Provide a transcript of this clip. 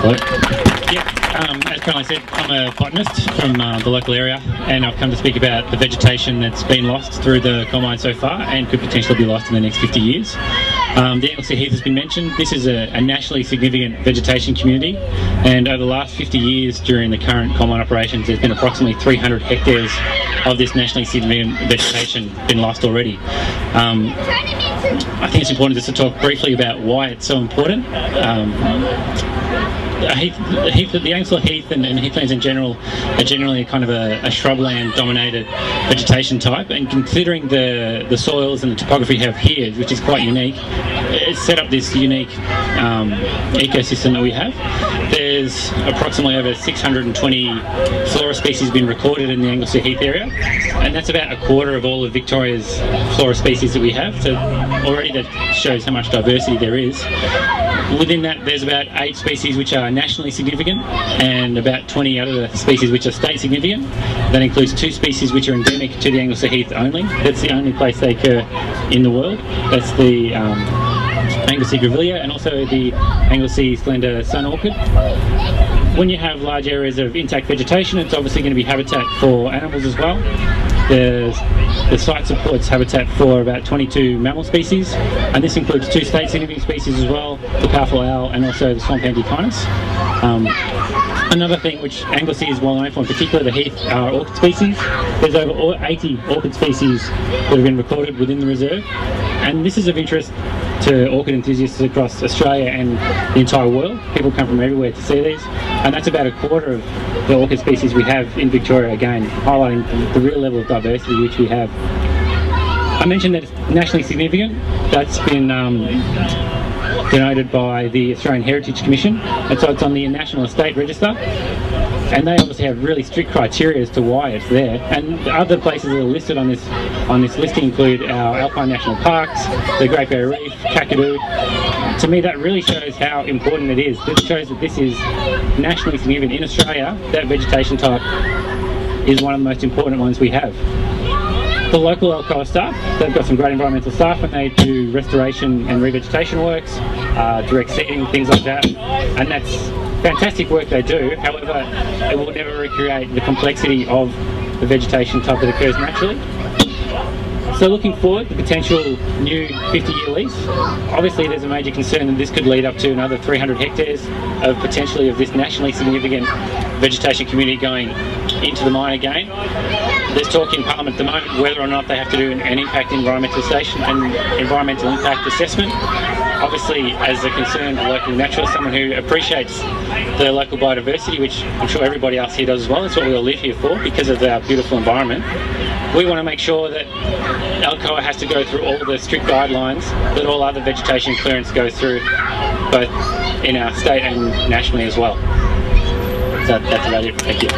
Hello. As Caroline said, I'm a botanist from the local area, and I've come to speak about the vegetation that's been lost through the coal mine so far and could potentially be lost in the next 50 years. The Anglesea Heath has been mentioned. This is a nationally significant vegetation community, and over the last 50 years during the current coal mine operations, there's been approximately 300 hectares of this nationally significant vegetation been lost already. I think it's important just to talk briefly about why it's so important. The Anglesea Heath and Heathlands in general are generally kind of a shrubland dominated vegetation type, and considering the soils and the topography we have here, which is quite unique, it's set up this unique ecosystem that we have. There's approximately over 620 flora species been recorded in the Anglesea Heath area, and that's about a quarter of all of Victoria's flora species that we have, so already that shows how much diversity there is. Within that, there's about 8 species which are nationally significant and about 20 other species which are state significant. That includes 2 species which are endemic to the Anglesea Heath only. That's the only place they occur in the world. That's the Anglesea grevillea and also the Anglesea slender sun orchid. When you have large areas of intact vegetation, it's obviously going to be habitat for animals as well. The site supports habitat for about 22 mammal species, and this includes 2 state significant species as well, the powerful owl and also the swamp antechinus. Another thing which Anglesea is well known for, in particular the heath, are orchid species. There's over 80 orchid species that have been recorded within the reserve, and this is of interest to orchid enthusiasts across Australia and the entire world. People come from everywhere to see these, and that's about a quarter of the orchid species we have in Victoria, again highlighting the real level of diversity which we have. I mentioned that it's nationally significant. That's been denoted by the Australian Heritage Commission, and so it's on the National Estate Register, and they obviously have really strict criteria as to why it's there. And the other places that are listed on this listing include our alpine national parks, the Great Barrier Reef, Kakadu. To me, that really shows how important it is. This shows that this is nationally significant in Australia. That vegetation type is one of the most important ones we have. The local Alcoa staff, they've got some great environmental staff, and they do restoration and revegetation works, direct seeding, things like that, and that's fantastic work they do. However, it will never recreate the complexity of the vegetation type that occurs naturally. So looking forward, the potential new 50-year lease, obviously there's a major concern that this could lead up to another 300 hectares of potentially of this nationally significant vegetation community going into the mine again. There's talk in Parliament at the moment whether or not they have to do an impact environmental impact assessment. Obviously, as a concerned local naturalist, someone who appreciates the local biodiversity, which I'm sure everybody else here does as well, that's what we all live here for because of our beautiful environment. We want to make sure that Alcoa has to go through all the strict guidelines that all other vegetation clearance goes through, both in our state and nationally as well. So that's about it. Thank you.